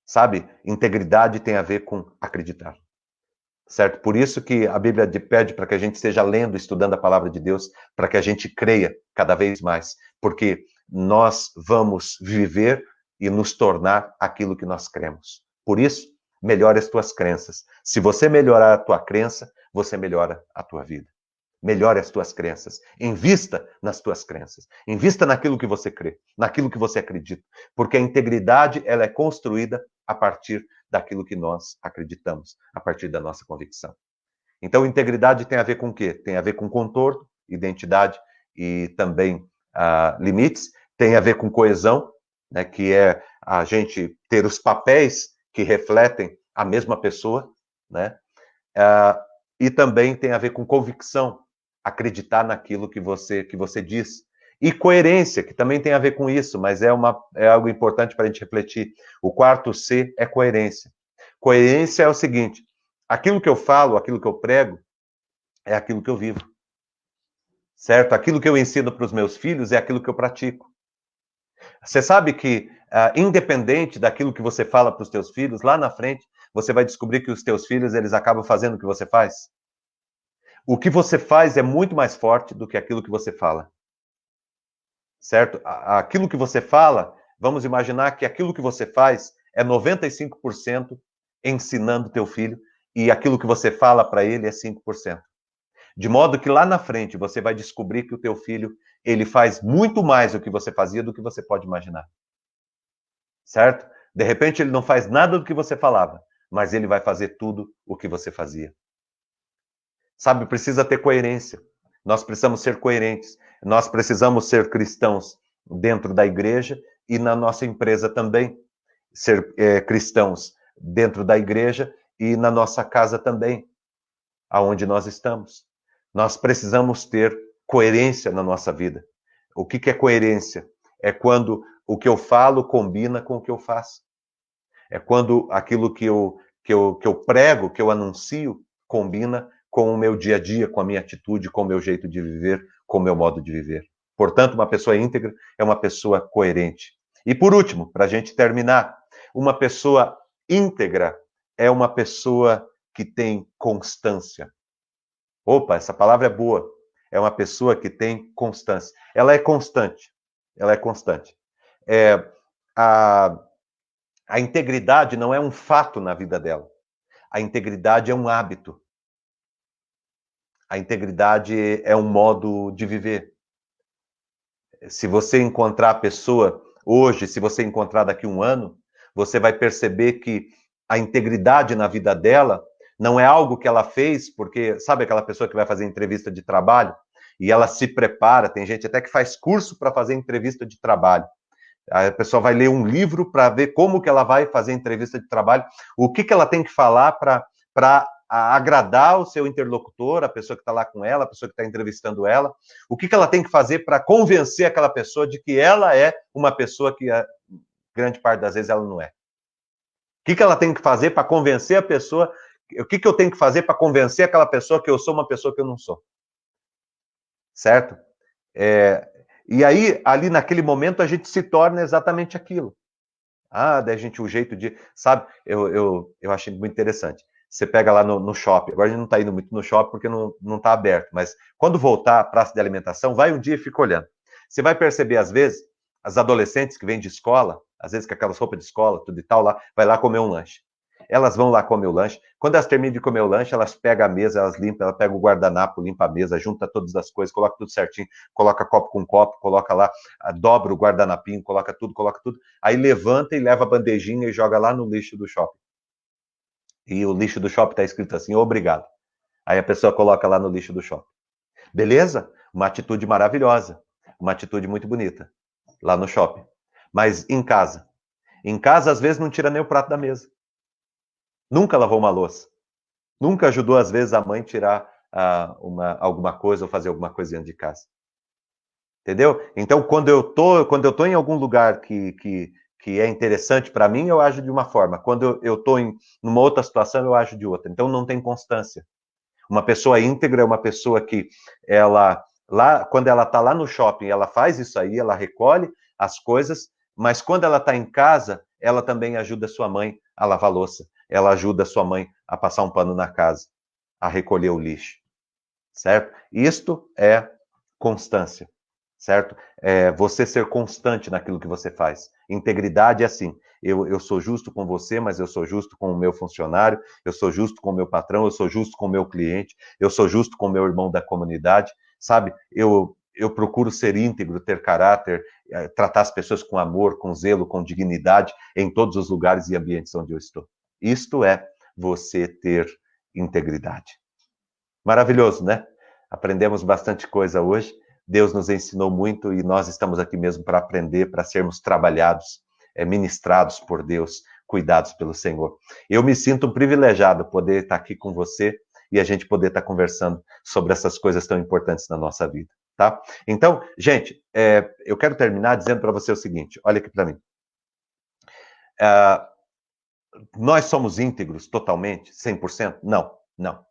Sabe? Integridade tem a ver com acreditar. Certo? Por isso que a Bíblia pede para que a gente esteja lendo, estudando a palavra de Deus, para que a gente creia cada vez mais, porque nós vamos viver e nos tornar aquilo que nós cremos. Por isso, melhore as tuas crenças. Se você melhorar a tua crença, você melhora a tua vida. Melhore as tuas crenças. Invista nas tuas crenças. Invista naquilo que você crê, naquilo que você acredita. Porque a integridade, ela é construída a partir daquilo que nós acreditamos, a partir da nossa convicção. Então, integridade tem a ver com o quê? Tem a ver com contorno, identidade e também limites. Tem a ver com coesão, né, que é a gente ter os papéis que refletem a mesma pessoa, né? E também tem a ver com convicção, acreditar naquilo que você diz. E coerência, que também tem a ver com isso, mas é algo importante para a gente refletir. O quarto C é coerência. Coerência é o seguinte: aquilo que eu falo, aquilo que eu prego, é aquilo que eu vivo. Certo? Aquilo que eu ensino para os meus filhos é aquilo que eu pratico. Você sabe que, independente daquilo que você fala para os teus filhos, lá na frente, você vai descobrir que os teus filhos, eles acabam fazendo o que você faz? O que você faz é muito mais forte do que aquilo que você fala. Certo? Aquilo que você fala, vamos imaginar que aquilo que você faz é 95% ensinando teu filho e aquilo que você fala para ele é 5%. De modo que lá na frente você vai descobrir que o teu filho, ele faz muito mais do que você fazia do que você pode imaginar. Certo? De repente ele não faz nada do que você falava, mas ele vai fazer tudo o que você fazia. Sabe, precisa ter coerência. Nós precisamos ser coerentes. Nós precisamos ser cristãos dentro da igreja e na nossa empresa também. Ser cristãos dentro da igreja e na nossa casa também, aonde nós estamos. Nós precisamos ter coerência na nossa vida. O que é coerência? É quando o que eu falo combina com o que eu faço. É quando aquilo que eu prego, que eu anuncio, combina com o meu dia a dia, com a minha atitude, com o meu jeito de viver, com o meu modo de viver. Portanto, uma pessoa íntegra é uma pessoa coerente. E por último, para a gente terminar, uma pessoa íntegra é uma pessoa que tem constância. Opa, essa palavra é boa. É uma pessoa que tem constância. Ela é constante. Ela é constante. A integridade não é um fato na vida dela. A integridade é um hábito. A integridade é um modo de viver. Se você encontrar a pessoa hoje, se você encontrar daqui a um ano, você vai perceber que a integridade na vida dela não é algo que ela fez porque, sabe aquela pessoa que vai fazer entrevista de trabalho e ela se prepara, tem gente até que faz curso para fazer entrevista de trabalho. A pessoa vai ler um livro para ver como que ela vai fazer entrevista de trabalho, o que ela tem que falar para agradar o seu interlocutor, a pessoa que está lá com ela, a pessoa que está entrevistando ela, o que ela tem que fazer para convencer aquela pessoa de que ela é uma pessoa que a grande parte das vezes ela não é. O que ela tem que fazer para convencer a pessoa, o que eu tenho que fazer para convencer aquela pessoa que eu sou uma pessoa que eu não sou. Certo? E aí, ali naquele momento, a gente se torna exatamente aquilo. Daí a gente, o jeito de... Sabe, eu achei muito interessante. Você pega lá no shopping, agora a gente não está indo muito no shopping porque não está aberto, mas quando voltar à praça de alimentação, vai um dia e fica olhando. Você vai perceber, às vezes, as adolescentes que vêm de escola, às vezes com aquelas roupas de escola, tudo e tal, vai lá comer um lanche. Elas vão lá comer o lanche. Quando elas terminam de comer o lanche, elas pegam a mesa, elas limpam, ela pega o guardanapo, limpa a mesa, junta todas as coisas, coloca tudo certinho, coloca copo com copo, coloca lá, dobra o guardanapinho, coloca tudo. Aí levanta e leva a bandejinha e joga lá no lixo do shopping. E o lixo do shopping está escrito assim, obrigado. Aí a pessoa coloca lá no lixo do shopping. Beleza? Uma atitude maravilhosa, uma atitude muito bonita, lá no shopping. Mas em casa? Em casa, às vezes, não tira nem o prato da mesa. Nunca lavou uma louça. Nunca ajudou, às vezes, a mãe tirar alguma coisa ou fazer alguma coisa dentro de casa. Entendeu? Então, quando eu tô em algum lugar que é interessante para mim, eu ajo de uma forma. Quando eu tô em numa outra situação, eu ajo de outra. Então, não tem constância. Uma pessoa íntegra é uma pessoa que quando ela está lá no shopping, ela faz isso aí, ela recolhe as coisas, mas quando ela está em casa, ela também ajuda a sua mãe a lavar louça, ela ajuda a sua mãe a passar um pano na casa, a recolher o lixo, certo? Isto é constância, certo? É você ser constante naquilo que você faz. Integridade é assim, eu sou justo com você, mas eu sou justo com o meu funcionário, eu sou justo com o meu patrão, eu sou justo com o meu cliente, eu sou justo com o meu irmão da comunidade, sabe? Eu procuro ser íntegro, ter caráter, tratar as pessoas com amor, com zelo, com dignidade em todos os lugares e ambientes onde eu estou. Isto é você ter integridade. Maravilhoso, né? Aprendemos bastante coisa hoje. Deus nos ensinou muito e nós estamos aqui mesmo para aprender, para sermos trabalhados, ministrados por Deus, cuidados pelo Senhor. Eu me sinto um privilegiado poder estar aqui com você e a gente poder estar conversando sobre essas coisas tão importantes na nossa vida, tá? Então, gente, eu quero terminar dizendo para você o seguinte, olha aqui para mim. Nós somos íntegros totalmente, 100%? Não, não.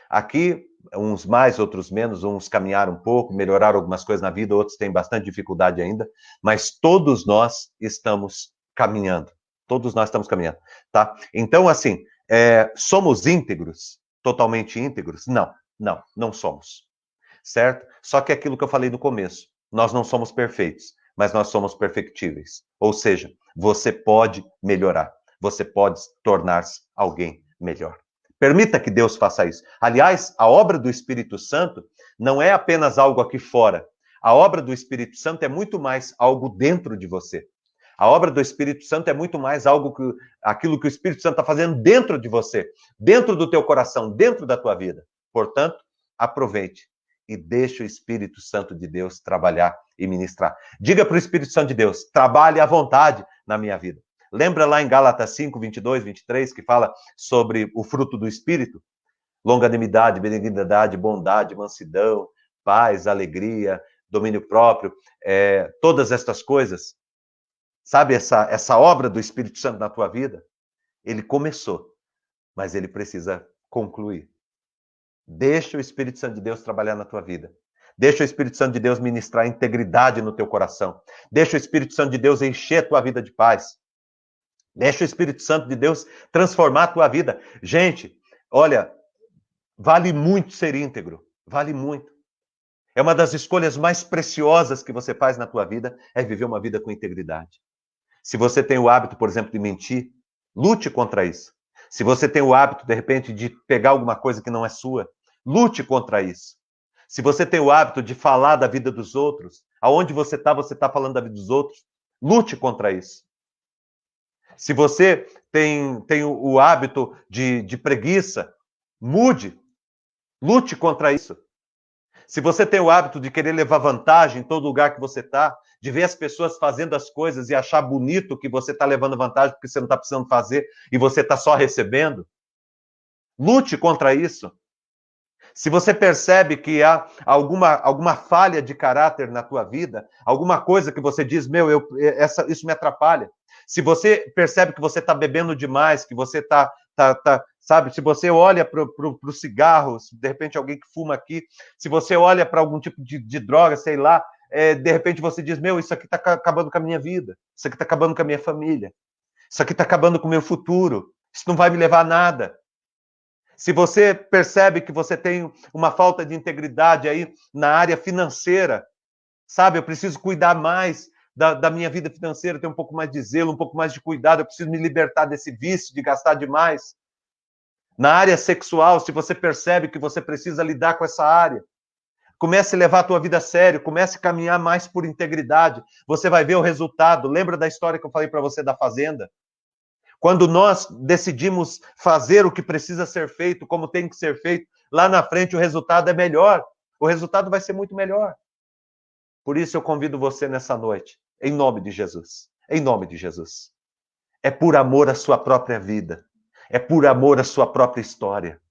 Aqui, uns mais, outros menos, uns caminharam um pouco, melhoraram algumas coisas na vida, outros têm bastante dificuldade ainda, mas todos nós estamos caminhando. Todos nós estamos caminhando, tá? Então, assim, somos íntegros? Totalmente íntegros? Não, não somos. Certo? Só que é aquilo que eu falei no começo, nós não somos perfeitos, mas nós somos perfectíveis. Ou seja, você pode melhorar, você pode tornar-se alguém melhor. Permita que Deus faça isso. Aliás, a obra do Espírito Santo não é apenas algo aqui fora. A obra do Espírito Santo é muito mais algo dentro de você. A obra do Espírito Santo é muito mais aquilo que o Espírito Santo está fazendo dentro de você, dentro do teu coração, dentro da tua vida. Portanto, aproveite e deixe o Espírito Santo de Deus trabalhar e ministrar. Diga para o Espírito Santo de Deus, trabalhe à vontade na minha vida. Lembra lá em Gálatas 5, 22, 23, que fala sobre o fruto do Espírito? Longanimidade, benignidade, bondade, mansidão, paz, alegria, domínio próprio, todas estas coisas. Sabe essa obra do Espírito Santo na tua vida? Ele começou, mas ele precisa concluir. Deixa o Espírito Santo de Deus trabalhar na tua vida. Deixa o Espírito Santo de Deus ministrar integridade no teu coração. Deixa o Espírito Santo de Deus encher a tua vida de paz. Deixa o Espírito Santo de Deus transformar a tua vida. Gente, olha, vale muito ser íntegro. Vale muito. É uma das escolhas mais preciosas que você faz na tua vida, é viver uma vida com integridade. Se você tem o hábito, por exemplo, de mentir, lute contra isso. Se você tem o hábito, de repente, de pegar alguma coisa que não é sua, lute contra isso. Se você tem o hábito de falar da vida dos outros, aonde você está falando da vida dos outros, lute contra isso. Se você tem o hábito de preguiça, mude, lute contra isso. Se você tem o hábito de querer levar vantagem em todo lugar que você está, de ver as pessoas fazendo as coisas e achar bonito que você está levando vantagem porque você não está precisando fazer e você está só recebendo, lute contra isso. Se você percebe que há alguma falha de caráter na tua vida, alguma coisa que você diz, isso me atrapalha. Se você percebe que você está bebendo demais, que você sabe, se você olha para o cigarro, de repente alguém que fuma aqui, se você olha para algum tipo de droga, sei lá, de repente você diz, isso aqui está acabando com a minha vida, isso aqui está acabando com a minha família, isso aqui está acabando com o meu futuro, isso não vai me levar a nada. Se você percebe que você tem uma falta de integridade aí na área financeira, sabe, eu preciso cuidar mais da minha vida financeira, ter um pouco mais de zelo, um pouco mais de cuidado, eu preciso me libertar desse vício de gastar demais. Na área sexual, se você percebe que você precisa lidar com essa área, comece a levar a tua vida a sério, comece a caminhar mais por integridade, você vai ver o resultado. Lembra da história que eu falei para você da fazenda? Quando nós decidimos fazer o que precisa ser feito, como tem que ser feito, lá na frente o resultado é melhor. O resultado vai ser muito melhor. Por isso eu convido você nessa noite, em nome de Jesus. Em nome de Jesus. É por amor à sua própria vida. É por amor à sua própria história.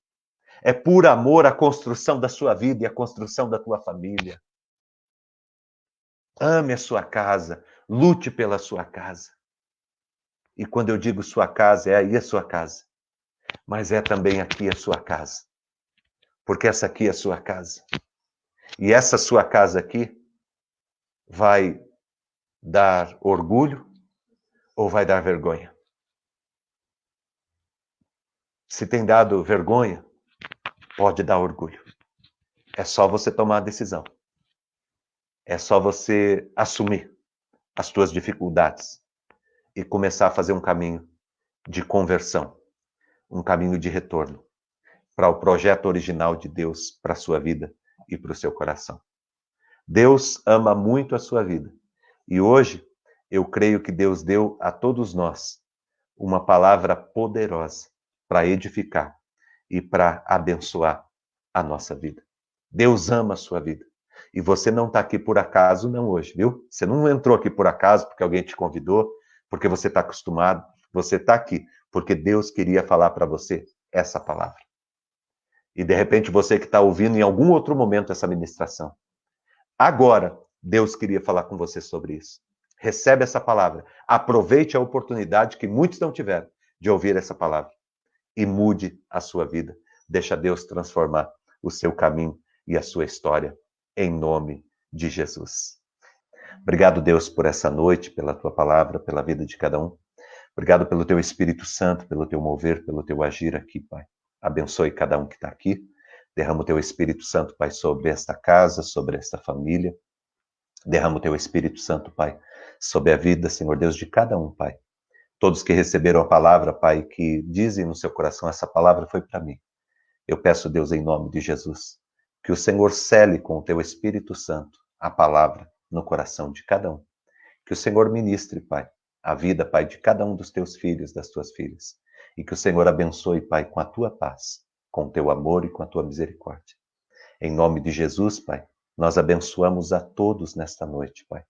É por amor à construção da sua vida e à construção da tua família. Ame a sua casa. Lute pela sua casa. E quando eu digo sua casa, é aí a sua casa. Mas é também aqui a sua casa. Porque essa aqui é a sua casa. E essa sua casa aqui vai dar orgulho ou vai dar vergonha? Se tem dado vergonha, pode dar orgulho. É só você tomar a decisão. É só você assumir as suas dificuldades e começar a fazer um caminho de conversão, um caminho de retorno para o projeto original de Deus para a sua vida e para o seu coração. Deus ama muito a sua vida. E hoje, eu creio que Deus deu a todos nós uma palavra poderosa para edificar e para abençoar a nossa vida. Deus ama a sua vida. E você não está aqui por acaso, não, hoje, viu? Você não entrou aqui por acaso porque alguém te convidou, porque você está acostumado. Você está aqui porque Deus queria falar para você essa palavra. E de repente você que está ouvindo em algum outro momento essa ministração, agora Deus queria falar com você sobre isso. Recebe essa palavra. Aproveite a oportunidade que muitos não tiveram de ouvir essa palavra. E mude a sua vida. Deixa Deus transformar o seu caminho e a sua história, em nome de Jesus. Obrigado, Deus, por essa noite, pela tua palavra, pela vida de cada um. Obrigado pelo teu Espírito Santo, pelo teu mover, pelo teu agir aqui, Pai. Abençoe cada um que está aqui. Derrama o teu Espírito Santo, Pai, sobre esta casa, sobre esta família. Derrama o teu Espírito Santo, Pai, sobre a vida, Senhor Deus, de cada um, Pai. Todos que receberam a palavra, Pai, que dizem no seu coração, essa palavra foi para mim. Eu peço, Deus, em nome de Jesus, que o Senhor cele com o teu Espírito Santo a palavra no coração de cada um. Que o Senhor ministre, Pai, a vida, Pai, de cada um dos teus filhos, das tuas filhas. E que o Senhor abençoe, Pai, com a tua paz, com o teu amor e com a tua misericórdia. Em nome de Jesus, Pai, nós abençoamos a todos nesta noite, Pai.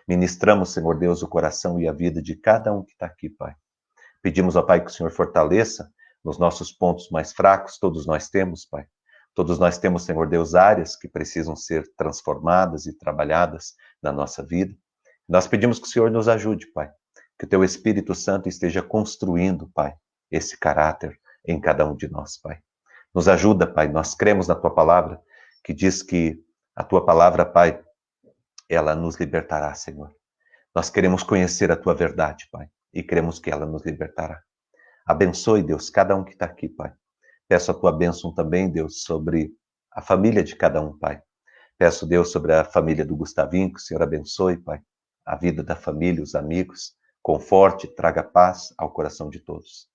Ministramos, Senhor Deus, o coração e a vida de cada um que está aqui, Pai. Pedimos, ó Pai, que o Senhor fortaleça nos nossos pontos mais fracos, todos nós temos, Pai. Todos nós temos, Senhor Deus, áreas que precisam ser transformadas e trabalhadas na nossa vida. Nós pedimos que o Senhor nos ajude, Pai. Que o teu Espírito Santo esteja construindo, Pai, esse caráter em cada um de nós, Pai. Nos ajuda, Pai. Nós cremos na tua palavra, que diz que a tua palavra, Pai, ela nos libertará, Senhor. Nós queremos conhecer a tua verdade, Pai, e cremos que ela nos libertará. Abençoe, Deus, cada um que está aqui, Pai. Peço a tua bênção também, Deus, sobre a família de cada um, Pai. Peço, Deus, sobre a família do Gustavinho, que o Senhor abençoe, Pai, a vida da família, os amigos, conforte, traga paz ao coração de todos.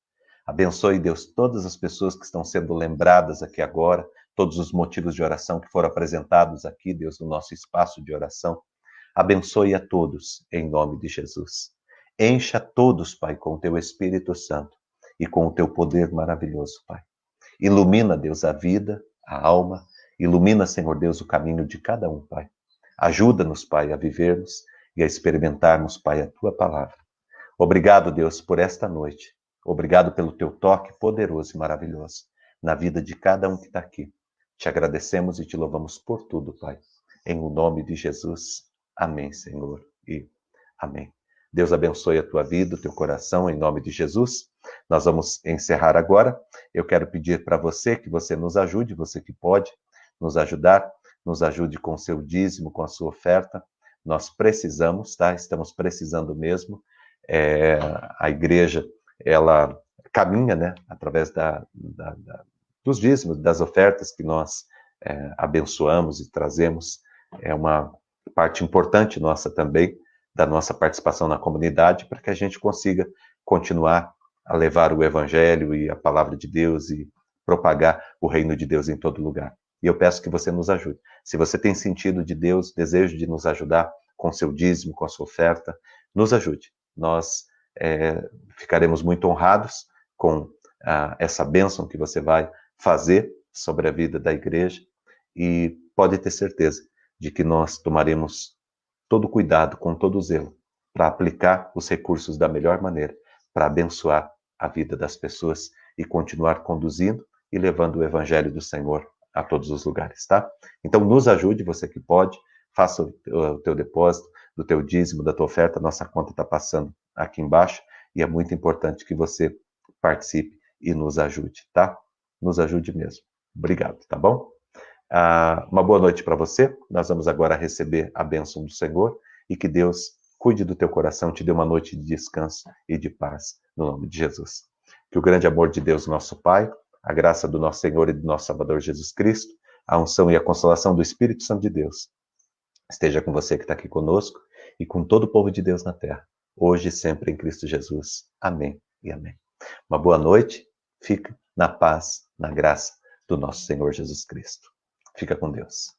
Abençoe, Deus, todas as pessoas que estão sendo lembradas aqui agora, todos os motivos de oração que foram apresentados aqui, Deus, no nosso espaço de oração. Abençoe a todos, em nome de Jesus. Encha todos, Pai, com o teu Espírito Santo e com o teu poder maravilhoso, Pai. Ilumina, Deus, a vida, a alma Ilumina, Senhor Deus, o caminho de cada um, Pai. Ajuda-nos, Pai, a vivermos e a experimentarmos, Pai, a Tua palavra. Obrigado, Deus, por esta noite. Obrigado pelo Teu toque poderoso e maravilhoso na vida de cada um que está aqui. Te agradecemos e te louvamos por tudo, Pai. Em o nome de Jesus. Amém, Senhor. E amém. Deus abençoe a tua vida, o teu coração, em nome de Jesus. Nós vamos encerrar agora. Eu quero pedir para você que você nos ajude, você que pode nos ajudar, nos ajude com o seu dízimo, com a sua oferta. Nós precisamos, tá? Estamos precisando mesmo. A igreja, ela caminha, né? Através dos dízimos, das ofertas que nós abençoamos e trazemos. É uma parte importante nossa também, da nossa participação na comunidade, para que a gente consiga continuar a levar o evangelho e a palavra de Deus e propagar o reino de Deus em todo lugar. E eu peço que você nos ajude. Se você tem sentido de Deus, desejo de nos ajudar com seu dízimo, com a sua oferta, nos ajude. Nós ficaremos muito honrados com essa bênção que você vai fazer sobre a vida da igreja e pode ter certeza de que nós tomaremos todo cuidado, com todo zelo, para aplicar os recursos da melhor maneira, para abençoar a vida das pessoas e continuar conduzindo e levando o evangelho do Senhor a todos os lugares, tá? Então nos ajude, você que pode, faça o teu depósito, do teu dízimo, da tua oferta, nossa conta está passando aqui embaixo e é muito importante que você participe e nos ajude, tá? Nos ajude mesmo. Obrigado, tá bom? Uma boa noite para você. Nós vamos agora receber a bênção do Senhor e que Deus cuide do teu coração, te dê uma noite de descanso e de paz, no nome de Jesus. Que o grande amor de Deus, nosso Pai, a graça do nosso Senhor e do nosso Salvador Jesus Cristo, a unção e a consolação do Espírito Santo de Deus, esteja com você que está aqui conosco e com todo o povo de Deus na terra, hoje e sempre em Cristo Jesus. Amém e amém. Uma boa noite, fica na paz, na graça do nosso Senhor Jesus Cristo. Fica com Deus.